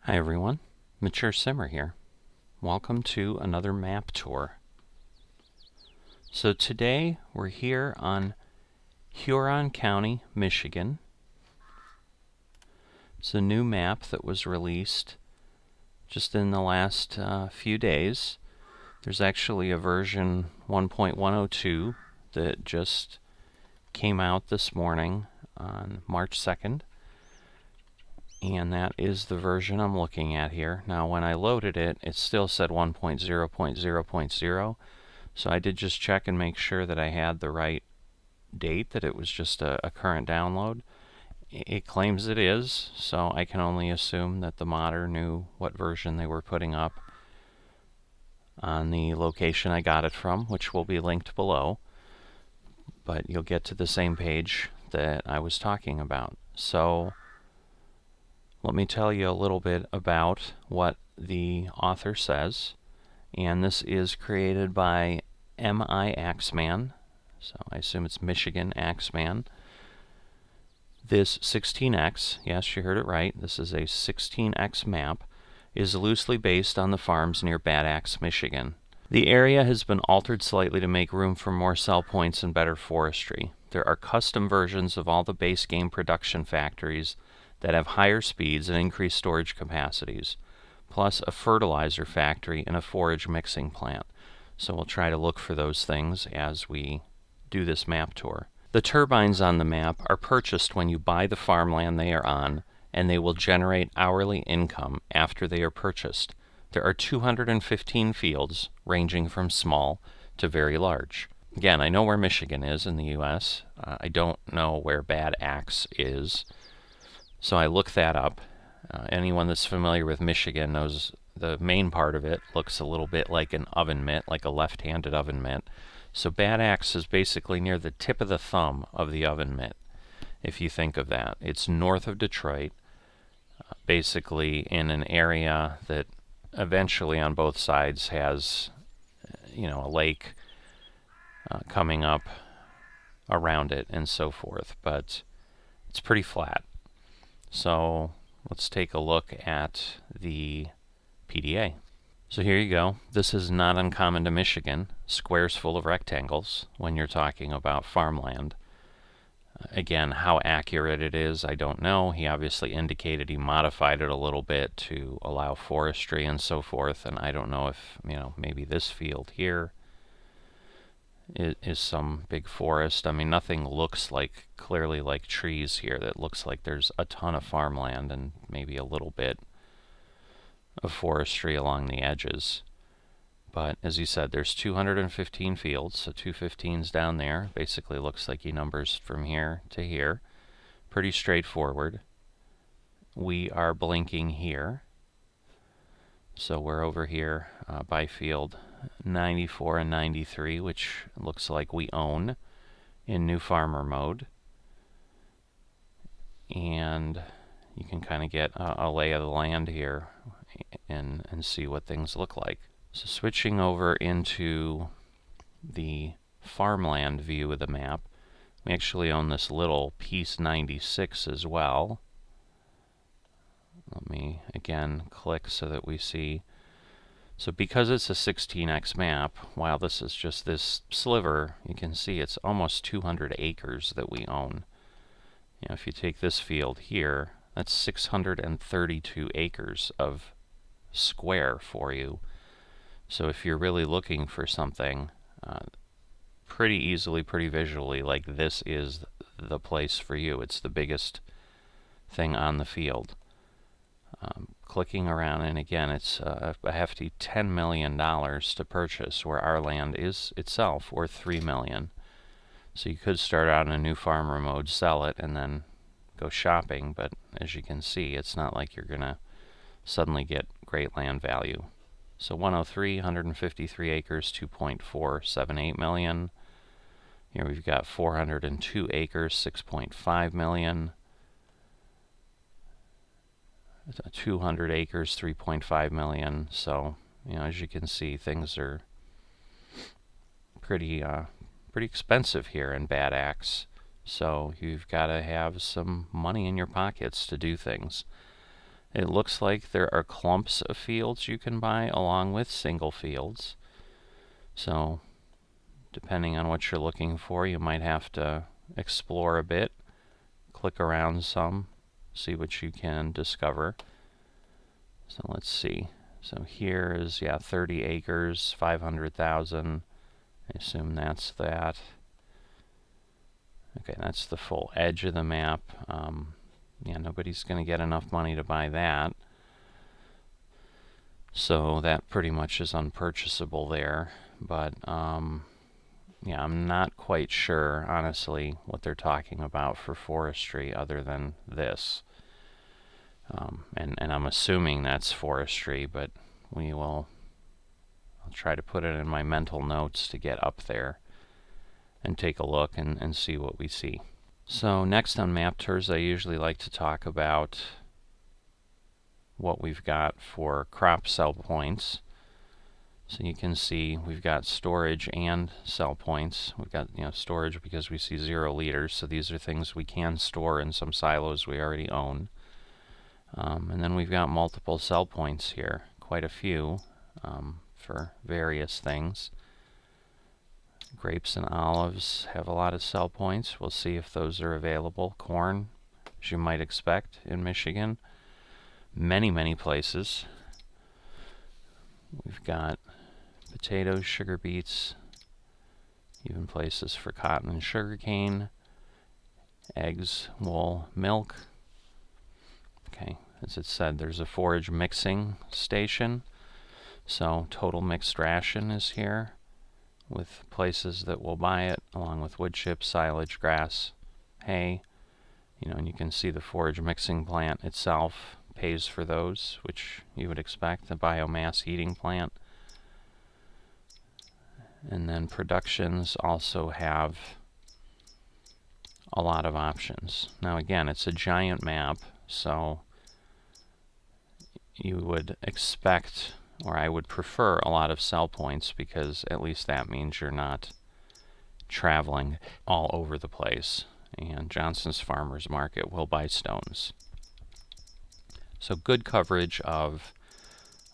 Hi everyone, Mature Simmer here. Welcome to another map tour. So today we're here on Huron County, Michigan. It's a new map that was released just in the last few days. There's actually a version 1.102 that just came out this morning on March 2nd. And that is the version I'm looking at here. Now when I loaded it, it still said 1.0.0.0, so I did just check and make sure that I had the right date, that it was just a current download. It claims it is, so I can only assume that the modder knew what version they were putting up on the location I got it from, which will be linked below. But you'll get to the same page that I was talking about. So let me tell you a little bit about what the author says. And this is created by MIAxeman. So I assume it's MIAxeman. This 16x, yes, you heard it right, this is a 16x map, is loosely based on the farms near Bad Axe, Michigan. The area has been altered slightly to make room for more sell points and better forestry. There are custom versions of all the base game production factories that have higher speeds and increased storage capacities, plus a fertilizer factory and a forage mixing plant. So we'll try to look for those things as we do this map tour. The turbines on the map are purchased when you buy the farmland they are on, and they will generate hourly income after they are purchased. There are 215 fields, ranging from small to very large. Again, I know where Michigan is in the U.S. I don't know where Bad Axe is, so I looked that up. Anyone that's familiar with Michigan knows the main part of it looks a little bit like an oven mitt, like a left-handed oven mitt. So Bad Axe is basically near the tip of the thumb of the oven mitt, if you think of that. It's north of Detroit, basically in an area that eventually on both sides has, a lake coming up around it and so forth, but it's pretty flat. So let's take a look at the PDA. So here you go. This is not uncommon to Michigan, squares full of rectangles when you're talking about farmland. Again, how accurate it is, I don't know. He obviously indicated he modified it a little bit to allow forestry and so forth, and I don't know if, maybe this field here is some big forest. I mean, nothing looks like clearly like trees here. That looks like there's a ton of farmland and maybe a little bit of forestry along the edges. But as you said, there's 215 fields, so 215's down there. Basically looks like he numbers from here to here. Pretty straightforward. We are blinking here. So we're over here by field 94 and 93, which looks like we own in new farmer mode. And you can kind of get a lay of the land here and see what things look like. So switching over into the farmland view of the map, we actually own this little piece 96 as well. Let me again click so that we see. So because it's a 16x map, while this is just this sliver, you can see it's almost 200 acres that we own. If you take this field here, that's 632 acres of square for you. So if you're really looking for something pretty easily, pretty visually, like this is the place for you. It's the biggest thing on the field. Clicking around, and again, it's a hefty $10 million to purchase, where our land is itself worth $3 million. So you could start out in a new farmer mode, sell it, and then go shopping, but as you can see, it's not like you're going to suddenly get great land value. So 103, 153 acres, 2.478 million. Here we've got 402 acres, 6.5 million. 200 acres, 3.5 million. So, as you can see, things are pretty expensive here in Bad Axe. So you've got to have some money in your pockets to do things. It looks like there are clumps of fields you can buy along with single fields. So depending on what you're looking for, you might have to explore a bit, click around some, see what you can discover. So let's see. So here is, yeah, 30 acres, 500,000. I assume that's that. Okay, that's the full edge of the map. Yeah, nobody's going to get enough money to buy that. So that pretty much is unpurchasable there. But yeah, I'm not quite sure, honestly, what they're talking about for forestry other than this. And I'm assuming that's forestry, but I'll try to put it in my mental notes to get up there and take a look and see what we see. So next on map tours, I usually like to talk about what we've got for crop sell points. So you can see we've got storage and sell points. We've got, storage because we see 0 liters, so these are things we can store in some silos we already own. And then we've got multiple sell points here, quite a few, for various things. Grapes and olives have a lot of sell points. We'll see if those are available. Corn, as you might expect in Michigan. Many places. We've got potatoes, sugar beets, even places for cotton and sugarcane, eggs, wool, milk. Okay, as it said, there's a forage mixing station. So total mixed ration is here with places that will buy it, along with wood chips, silage, grass, hay. And you can see the forage mixing plant itself pays for those, which you would expect, the biomass heating plant. And then productions also have a lot of options. Now again, it's a giant map, so you would expect, or I would prefer, a lot of sell points, because at least that means you're not traveling all over the place. And Johnson's Farmers Market will buy stones. So good coverage of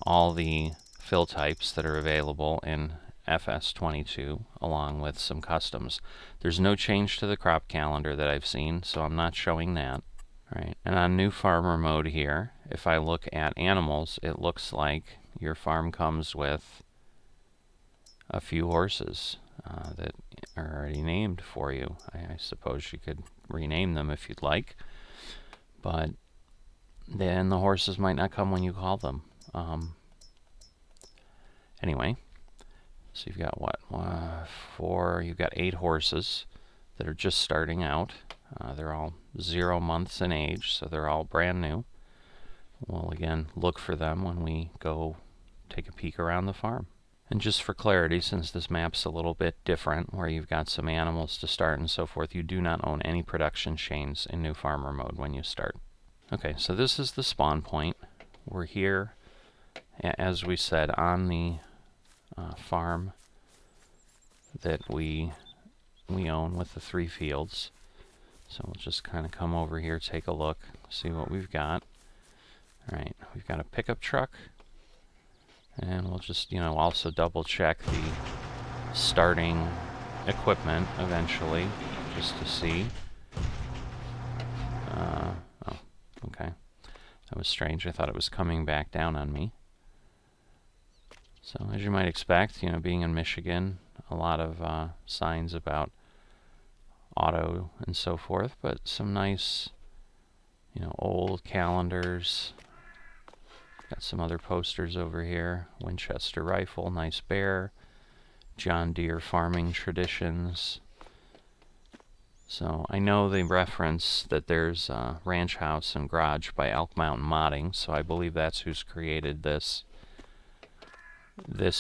all the fill types that are available in FS22, along with some customs. There's no change to the crop calendar that I've seen, so I'm not showing that. All right, and on new farmer mode here, if I look at animals, it looks like your farm comes with a few horses that are already named for you. I suppose you could rename them if you'd like, but then the horses might not come when you call them. Anyway, so you've got what? You've got 8 horses that are just starting out. They're all 0 months in age, so they're all brand new. We'll again look for them when we go take a peek around the farm. And just for clarity, since this map's a little bit different, where you've got some animals to start and so forth, you do not own any production chains in new farmer mode when you start. Okay, so this is the spawn point. We're here, as we said, on the farm that we own with the 3 fields. So we'll just kind of come over here, take a look, see what we've got. All right, we've got a pickup truck, and we'll just, also double check the starting equipment eventually, just to see. Oh, okay. That was strange. I thought it was coming back down on me. So as you might expect, being in Michigan, a lot of signs about auto and so forth, but some nice, old calendars. Got some other posters over here. Winchester rifle, nice bear. John Deere farming traditions. So I know they reference that there's a ranch house and garage by Elk Mountain Modding, so I believe that's who's created this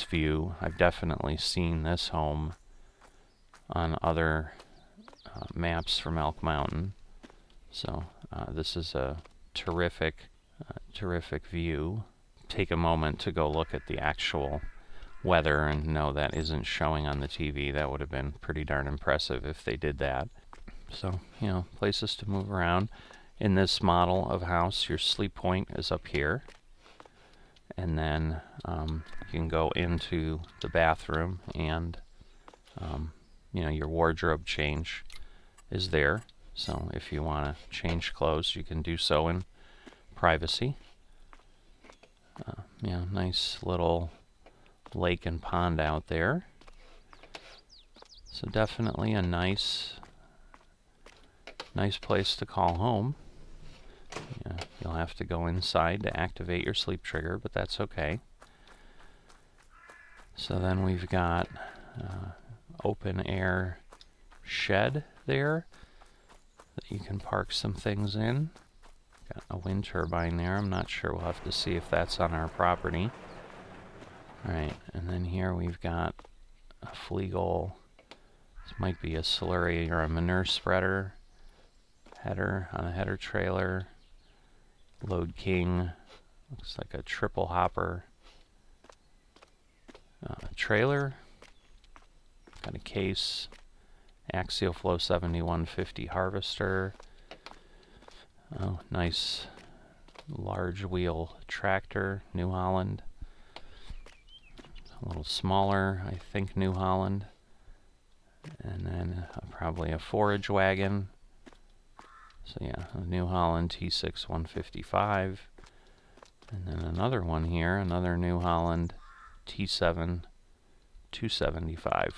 view. I've definitely seen this home on other maps from Elk Mountain. So this is a terrific view. Take a moment to go look at the actual weather, and no, that isn't showing on the TV. That would have been pretty darn impressive if they did that. So, places to move around. In this model of house, your sleep point is up here, and then you can go into the bathroom, and your wardrobe change is there. So if you want to change clothes, you can do so in privacy. Nice little lake and pond out there. So definitely a nice place to call home. You'll have to go inside to activate your sleep trigger, but that's okay. So then we've got open air shed there that you can park some things in. Got a wind turbine there. I'm not sure. We'll have to see if that's on our property. Alright, and then here we've got a Fleagle. This might be a slurry or a manure spreader. Header on a header trailer. Load King. Looks like a triple hopper. Trailer. Got a case. Axial Flow 7150 harvester. Oh, nice large wheel tractor, New Holland. A little smaller, I think New Holland. And then probably a forage wagon. So yeah, a New Holland T6 155. And then another one here, another New Holland T7 275.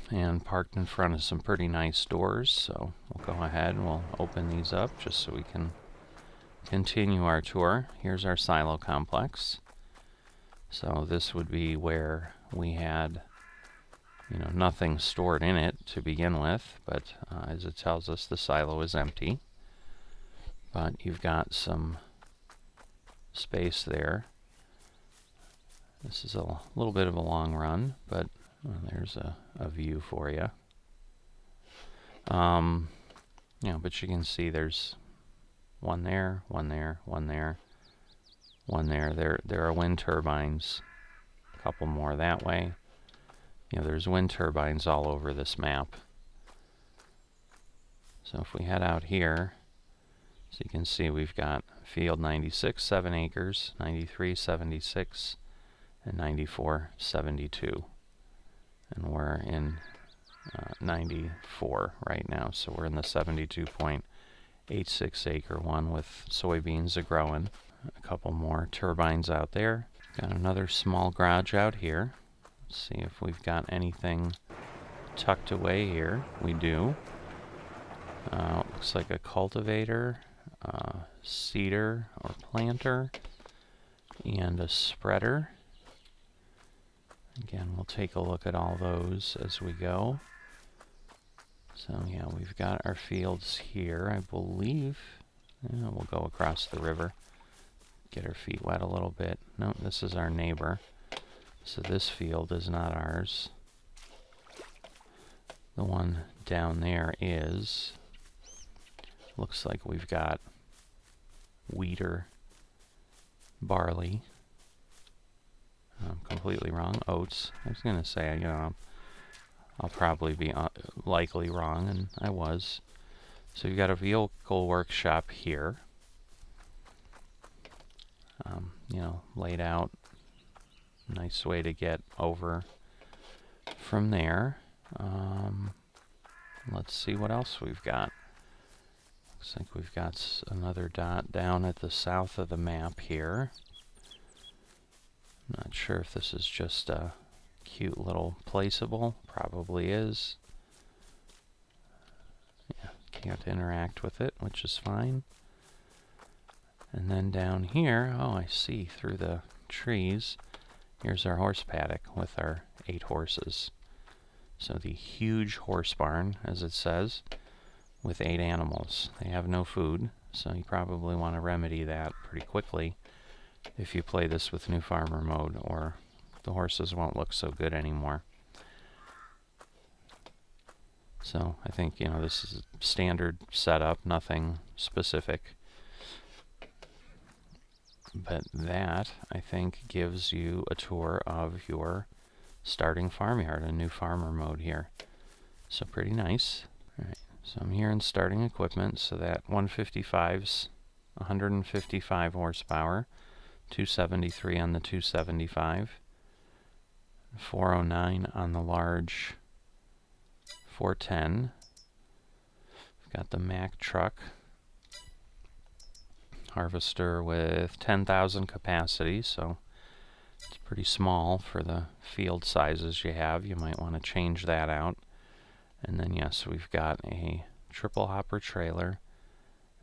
And parked in front of some pretty nice doors, so we'll go ahead and we'll open these up just so we can continue our tour. Here's our silo complex. So this would be where we had nothing stored in it to begin with, but as it tells us, the silo is empty. But you've got some space there. This is a little bit of a long run, but there's a view for you. But you can see there's one there, one there, one there, one there. There are wind turbines. A couple more that way. There's wind turbines all over this map. So if we head out here, so you can see we've got field 96, 7 acres, 93, 76, and 94, 72. And we're in 94 right now, so we're in the 72.86 acre one with soybeans a-growing. A couple more turbines out there. Got another small garage out here. Let's see if we've got anything tucked away here. We do. Looks like a cultivator, seeder or planter, and a spreader. Again, we'll take a look at all those as we go. So yeah, we've got our fields here, I believe. We'll go across the river, get our feet wet a little bit. No, this is our neighbor. So this field is not ours. The one down there is, looks like we've got wheat or barley. I'm completely wrong. Oats. I was going to say, I'll probably be likely wrong, and I was. So you've got a vehicle workshop here. Laid out. Nice way to get over from there. Let's see what else we've got. Looks like we've got another dot down at the south of the map here. Not sure if this is just a cute little placeable. Probably is. Yeah, can't interact with it, which is fine. And then down here, oh, I see through the trees. Here's our horse paddock with our 8 horses. So the huge horse barn, as it says, with 8 animals. They have no food, so you probably want to remedy that pretty quickly if you play this with new farmer mode, or the horses won't look so good anymore. So I think, this is a standard setup, nothing specific. But that, I think, gives you a tour of your starting farmyard, a new farmer mode here. So pretty nice. All right. So I'm here in starting equipment, so that 155's 155 horsepower, 273 on the 275, 409 on the large 410. We've got the Mack truck harvester with 10,000 capacity, so it's pretty small for the field sizes you have. You might want to change that out. And then yes, we've got a triple hopper trailer,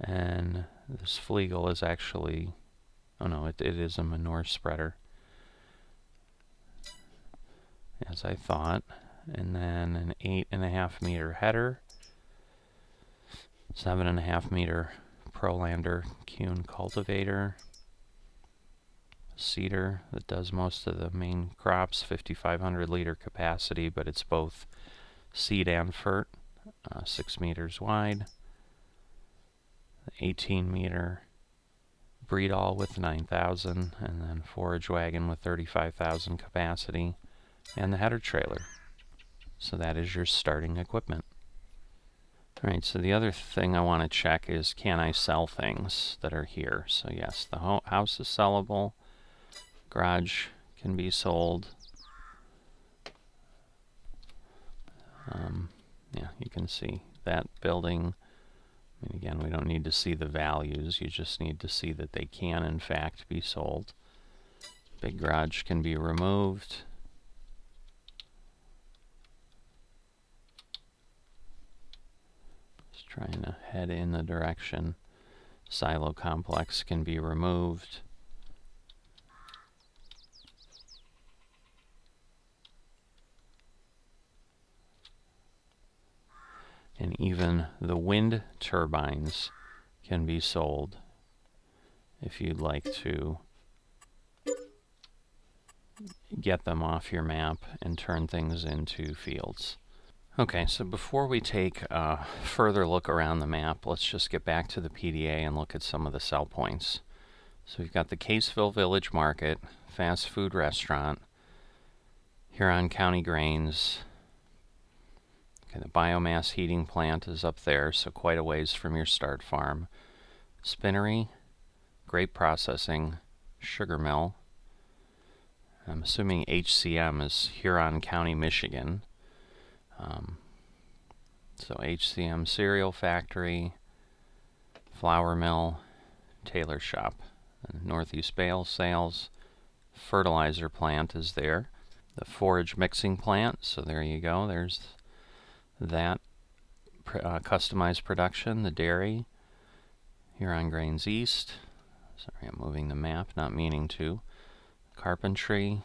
and this Flegel is actually, oh no, it is a manure spreader, as I thought. And then an 8.5 meter header, 7.5 meter Prolander Kuhn cultivator, seeder that does most of the main crops, 5,500 liter capacity, but it's both seed and fert, 6 meters wide, 18 meter breedall with 9,000, and then forage wagon with 35,000 capacity, and the header trailer. So that is your starting equipment. Alright, so the other thing I want to check is, can I sell things that are here? So yes, the house is sellable, garage can be sold. Yeah, you can see that building. I mean, again, we don't need to see the values, you just need to see that they can in fact be sold. Big garage can be removed. Just trying to head in the direction. Silo complex can be removed. And even the wind turbines can be sold if you'd like to get them off your map and turn things into fields. Okay, so before we take a further look around the map, let's just get back to the PDA and look at some of the sell points. So we've got the Caseville Village Market, fast food restaurant, Huron County Grains. Okay, the biomass heating plant is up there, so quite a ways from your start farm. Spinnery, grape processing, sugar mill. I'm assuming HCM is Huron County, Michigan. So HCM cereal factory, flour mill, tailor shop. And Northeast bale sales, fertilizer plant is there. The forage mixing plant, so there you go, there's that. Customized production, the dairy, Huron Grains East. Sorry, I'm moving the map, not meaning to. Carpentry,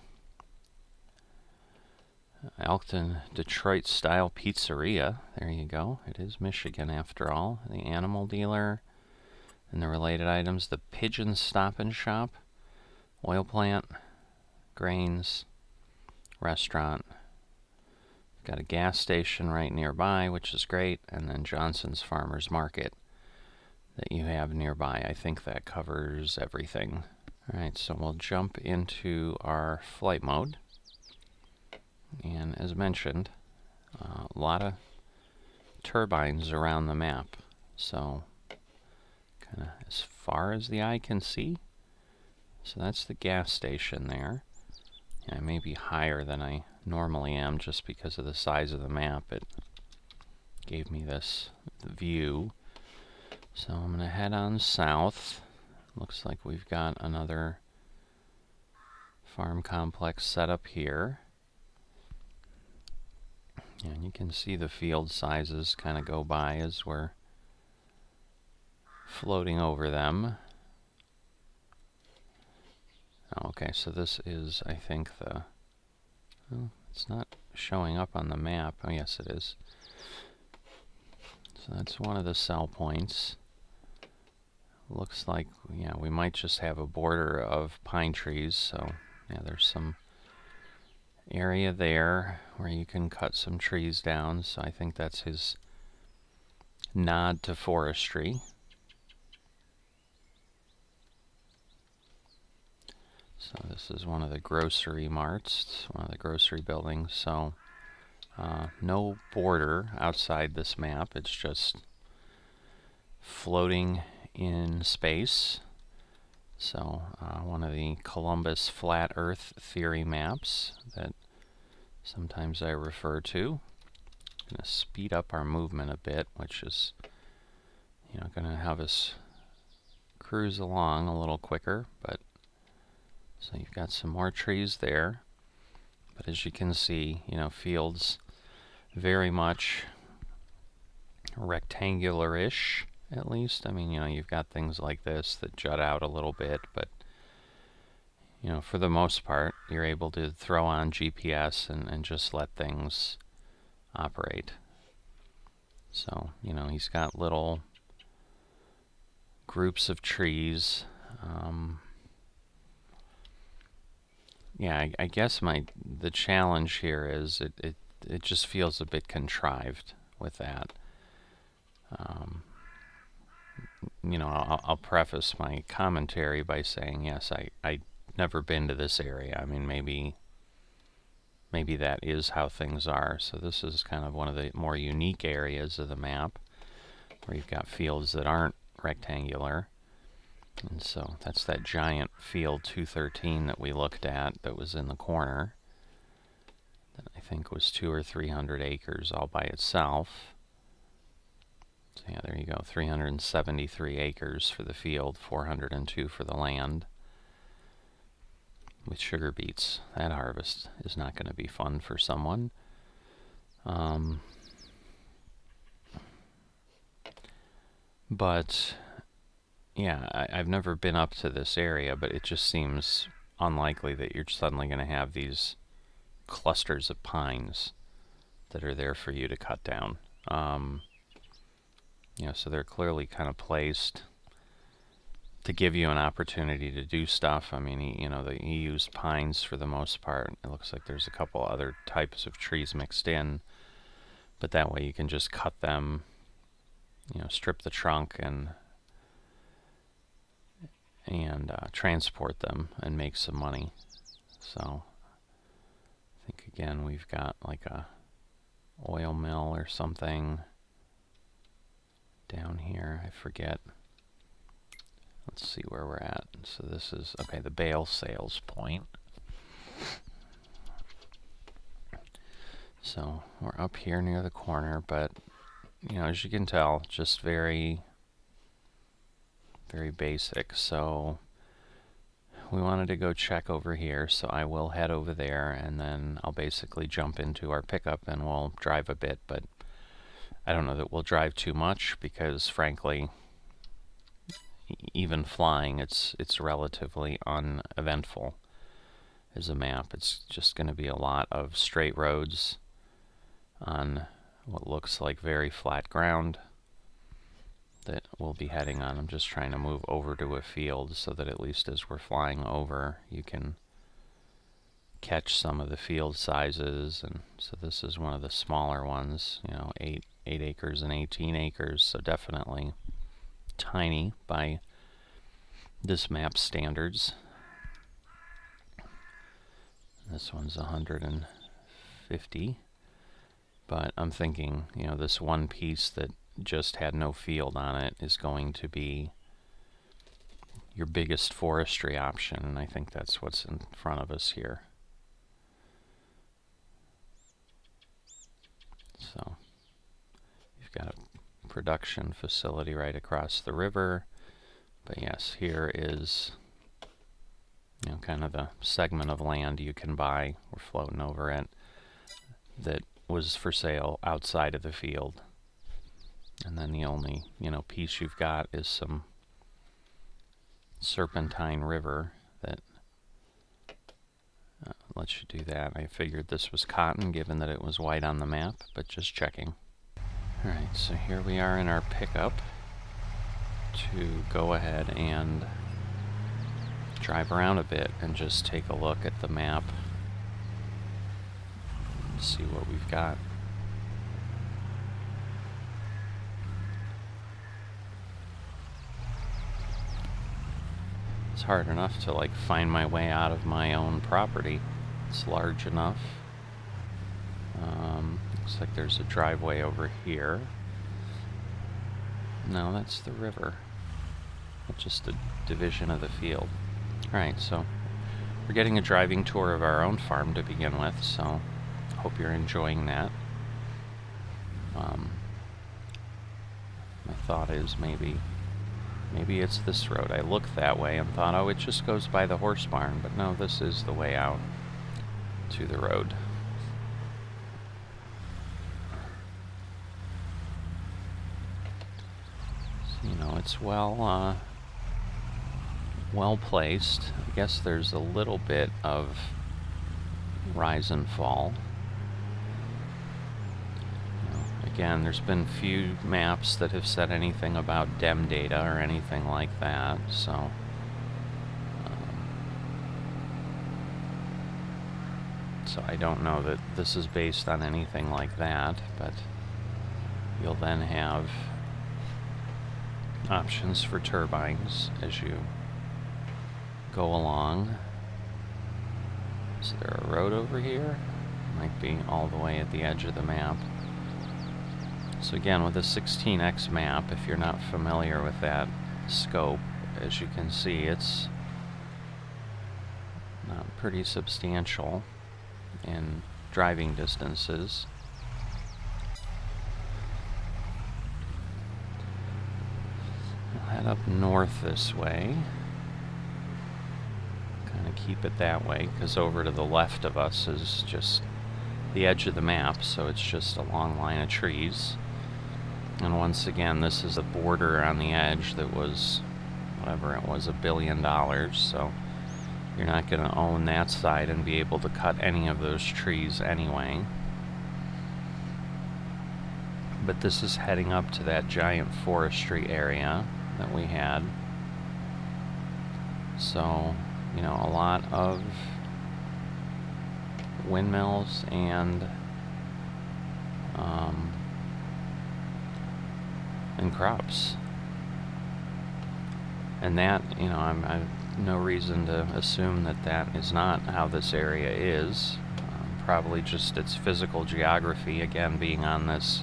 Elkton Detroit style pizzeria, there you go, it is Michigan after all. The animal dealer, and the related items, the Pigeon Stop and Shop, oil plant, grains, restaurant. Got a gas station right nearby, which is great, and then Johnson's Farmers Market that you have nearby. I think that covers everything. Alright, so we'll jump into our flight mode. And as mentioned, a lot of turbines around the map. So, kind of as far as the eye can see. So that's the gas station there. I may be higher than I normally am just because of the size of the map. It gave me this view. So I'm going to head on south. Looks like we've got another farm complex set up here. And you can see the field sizes kind of go by as we're floating over them. Okay, so this is, I think, the... Oh, it's not showing up on the map. Oh, yes, it is. So that's one of the sell points. Looks like, yeah, we might just have a border of pine trees. So, yeah, there's some area there where you can cut some trees down. So I think that's his nod to forestry. So this is one of the grocery marts, one of the grocery buildings. So no border outside this map. It's just floating in space. So one of the Columbus flat Earth theory maps that sometimes I refer to. I'm going to speed up our movement a bit, which is, going to have us cruise along a little quicker. But so you've got some more trees there. But as you can see, fields very much rectangular-ish, at least. I mean, you've got things like this that jut out a little bit, but for the most part, you're able to throw on GPS and just let things operate. So, he's got little groups of trees. Yeah, I guess the challenge here is it just feels a bit contrived with that. I'll preface my commentary by saying, yes, I've never been to this area. I mean, maybe that is how things are. So this is kind of one of the more unique areas of the map where you've got fields that aren't rectangular. And so that's that giant field 213 that we looked at that was in the corner. That I think was 200 or 300 acres all by itself. So yeah, there you go, 373 acres for the field, 402 for the land. With sugar beets, that harvest is not going to be fun for someone. But yeah, I've never been up to this area, but it just seems unlikely that you're suddenly going to have these clusters of pines that are there for you to cut down. So they're clearly kind of placed to give you an opportunity to do stuff. I mean, he used pines for the most part. It looks like there's a couple other types of trees mixed in, but that way you can just cut them, strip the trunk and transport them and make some money. So I think again we've got like a oil mill or something down here. I forget. Let's see where we're at. So this is, okay, the bale sales point. So we're up here near the corner, but as you can tell, just very, very basic. So we wanted to go check over here, so I will head over there and then I'll basically jump into our pickup and we'll drive a bit, but I don't know that we'll drive too much because frankly, even flying, it's relatively uneventful as a map. It's just going to be a lot of straight roads on what looks like very flat ground that we'll be heading on. I'm just trying to move over to a field so that at least as we're flying over, you can catch some of the field sizes. And so this is one of the smaller ones, 8 acres and 18 acres, so definitely tiny by this map standards. This one's 150, but I'm thinking, this one piece that just had no field on it is going to be your biggest forestry option, and I think that's what's in front of us here. So you've got a production facility right across the river, but yes, here is kind of the segment of land you can buy. We're floating over it that was for sale outside of the field, and then the only piece you've got is some serpentine river that lets you do that. I figured this was cotton given that it was white on the map, but just checking. Alright, so here we are in our pickup to go ahead and drive around a bit and just take a look at the map and see what we've got. It's hard enough to find my way out of my own property. It's large enough. Looks like there's a driveway over here. No, that's the river. That's just a division of the field. Alright, so we're getting a driving tour of our own farm to begin with, so hope you're enjoying that. My thought is maybe it's this road. I looked that way and thought, oh, it just goes by the horse barn, but no, this is the way out to the road. So, you know, it's well placed. I guess there's a little bit of rise and fall. Again, there's been few maps that have said anything about DEM data or anything like that, so I don't know that this is based on anything like that, but you'll then have options for turbines as you go along. Is there a road over here? Might be all the way at the edge of the map. So again, with a 16x map, if you're not familiar with that scope, as you can see, it's pretty substantial in driving distances. We'll head up north this way. Kind of keep it that way, because over to the left of us is just the edge of the map, so it's just a long line of trees. And once again, this is a border on the edge that was, whatever it was, $1 billion, so you're not going to own that side and be able to cut any of those trees anyway. But this is heading up to that giant forestry area that we had. So, you know, a lot of windmills and crops. And that, you know, I've no reason to assume that that is not how this area is. Probably just its physical geography, again, being on this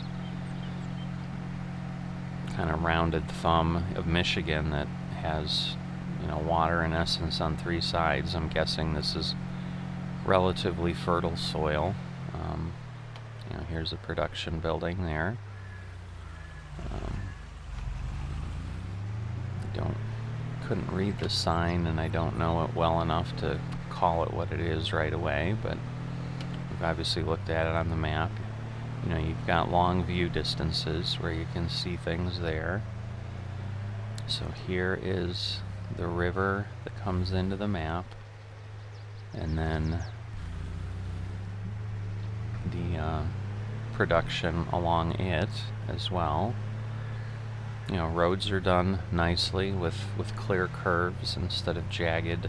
kind of rounded thumb of Michigan that has, you know, water in essence on 3 sides. I'm guessing this is relatively fertile soil. You know, here's a production building there. Couldn't read the sign, and I don't know it well enough to call it what it is right away, but we've obviously looked at it on the map. You know, you've got long view distances where you can see things there. So here is the river that comes into the map, and then the production along it as well. You know, roads are done nicely with clear curves instead of jagged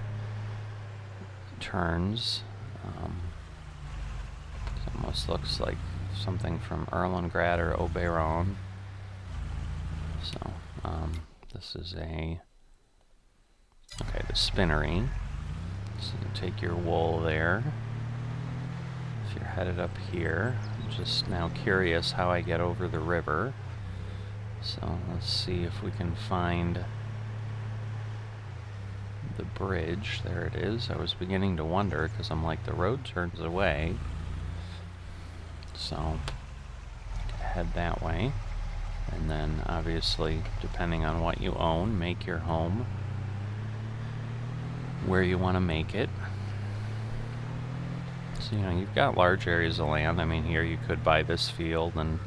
turns. It almost looks like something from Erlengrad or Oberon. So, this is the spinnery. So you take your wool there. If you're headed up here, I'm just now curious how I get over the river. So let's see if we can find the bridge. There it is. I was beginning to wonder, because I'm like, the road turns away. So head that way. And then obviously, depending on what you own, make your home where you want to make it. So, you know, you've got large areas of land. I mean, here you could buy this field and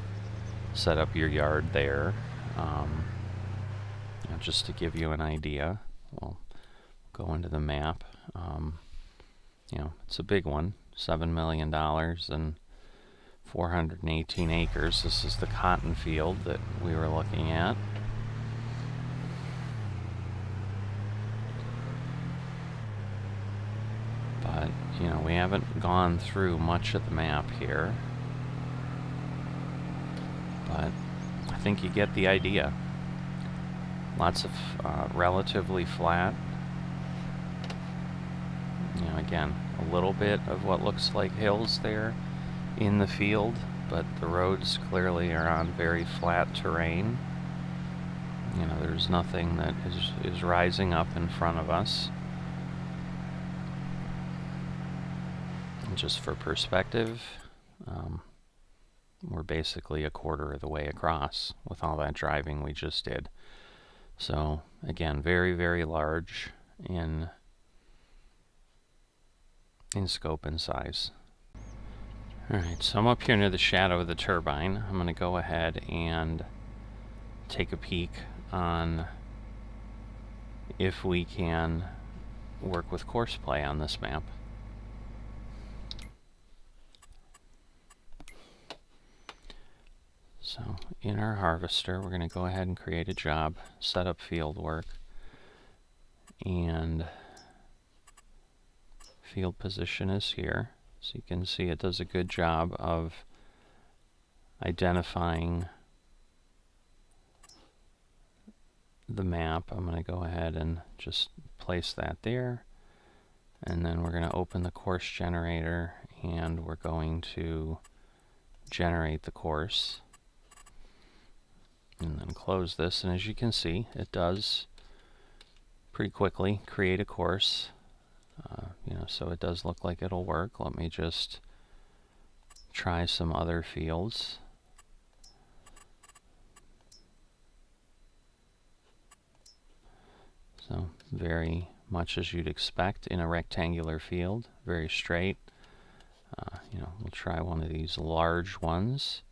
set up your yard there. You know, just to give you an idea. We'll go into the map. You know, it's a big one, $7 million and 418 acres. This is the cotton field that we were looking at. But, you know, we haven't gone through much of the map here. But I think you get the idea. Lots of relatively flat. You know, again, a little bit of what looks like hills there, in the field, but the roads clearly are on very flat terrain. You know, there's nothing that is rising up in front of us. And just for perspective, we're basically a quarter of the way across with all that driving we just did. So again, very, very large in scope and size. Alright, so I'm up here near the shadow of the turbine. I'm going to go ahead and take a peek on if we can work with Courseplay on this map. So in our harvester, we're going to go ahead and create a job, set up field work, and field position is here. So you can see it does a good job of identifying the map. I'm going to go ahead and just place that there, and then we're going to open the course generator and we're going to generate the course. And then close this, and as you can see, it does pretty quickly create a course. So it does look like it'll work. Let me just try some other fields. So very much as you'd expect in a rectangular field, very straight. We'll try one of these large ones.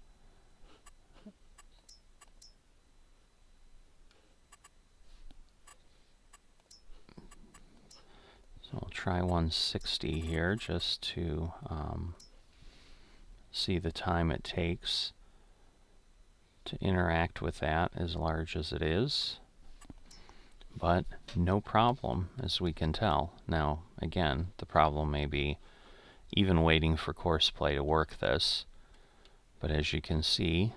So I'll try 160 here just to see the time it takes to interact with that, as large as it is. But no problem, as we can tell. Now, again, the problem may be even waiting for Courseplay to work this. But as you can see,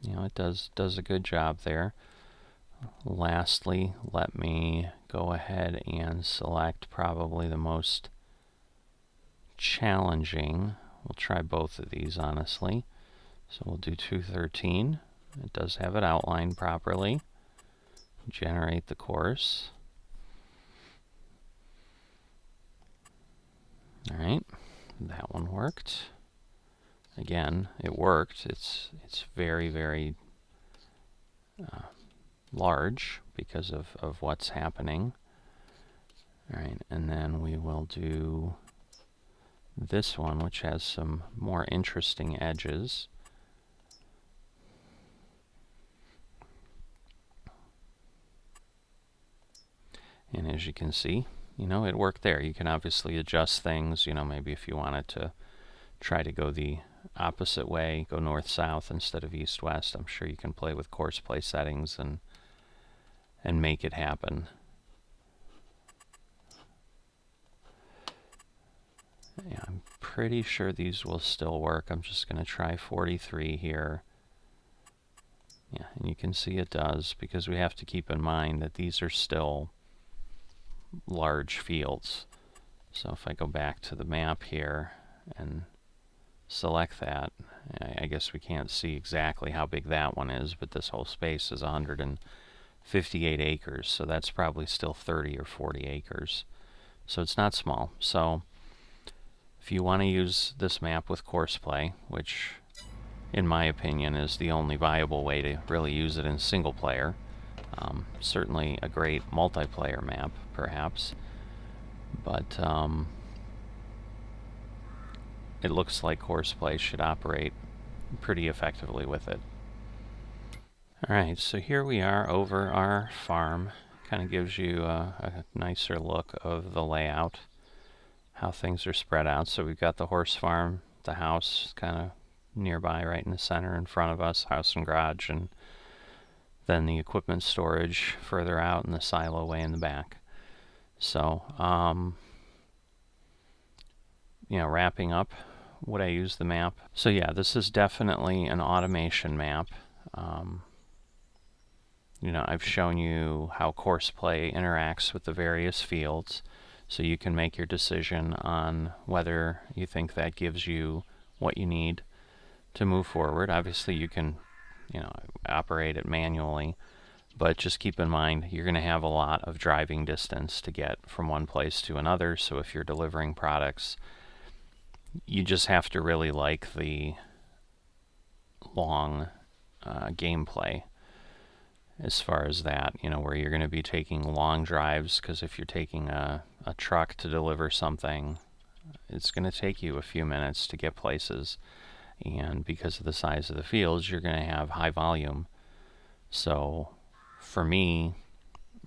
it does a good job there. Lastly, let me go ahead and select probably the most challenging. We'll try both of these, honestly. So we'll do 213. It does have it outlined properly. Generate the course. Alright, that one worked. Again, it worked. It's very, very large because of what's happening. Alright, and then we will do this one, which has some more interesting edges. And as you can see, it worked there. You can obviously adjust things, maybe if you wanted to try to go the opposite way, go north-south instead of east-west. I'm sure you can play with Courseplay settings and make it happen. Yeah, I'm pretty sure these will still work. I'm just going to try 43 here. Yeah, and you can see it does, because we have to keep in mind that these are still large fields. So if I go back to the map here and select that, I guess we can't see exactly how big that one is, but this whole space is 158 acres, so that's probably still 30 or 40 acres. So it's not small. So if you want to use this map with Courseplay, which in my opinion is the only viable way to really use it in single player, certainly a great multiplayer map, perhaps, but it looks like Courseplay should operate pretty effectively with it. Alright, so here we are over our farm. Kind of gives you a nicer look of the layout, how things are spread out. So we've got the horse farm, the house kind of nearby right in the center in front of us, house and garage, and then the equipment storage further out and the silo way in the back. So, wrapping up, would I use the map? So yeah, this is definitely an automation map. I've shown you how Courseplay interacts with the various fields, so you can make your decision on whether you think that gives you what you need to move forward. Obviously you can, operate it manually, but just keep in mind you're going to have a lot of driving distance to get from one place to another. So if you're delivering products, you just have to really like the long gameplay as far as that, where you're going to be taking long drives, because if you're taking a truck to deliver something, it's going to take you a few minutes to get places, and because of the size of the fields, you're going to have high volume. So for me,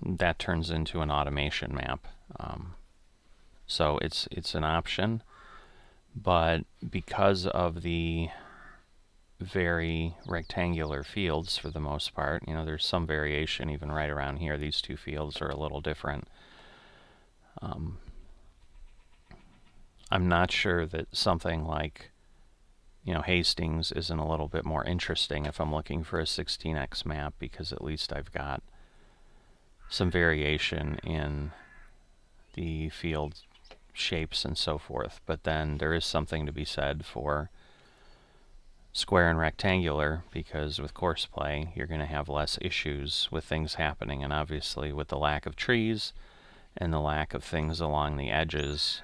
that turns into an automation map. So it's an option, but because of the very rectangular fields for the most part, there's some variation even right around here. These two fields are a little different. I'm not sure that something like Hastings isn't a little bit more interesting if I'm looking for a 16x map, because at least I've got some variation in the field shapes and so forth. But then there is something to be said for square and rectangular, because with Courseplay you're going to have less issues with things happening, and obviously with the lack of trees and the lack of things along the edges,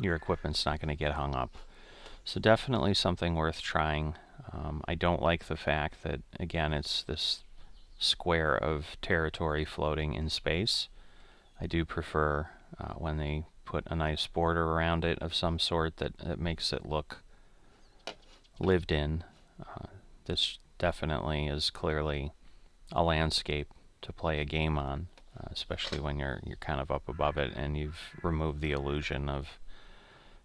your equipment's not going to get hung up. So definitely something worth trying. I don't like the fact that, again, it's this square of territory floating in space. I do prefer when they put a nice border around it of some sort that makes it look lived in. This definitely is clearly a landscape to play a game on, especially when you're kind of up above it and you've removed the illusion of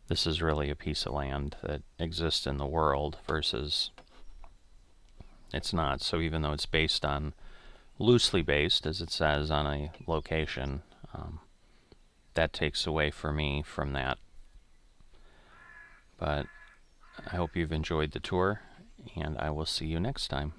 this is really a piece of land that exists in the world versus it's not. So even though it's based on, loosely based, as it says, on a location, that takes away for me from that. But I hope you've enjoyed the tour, and I will see you next time.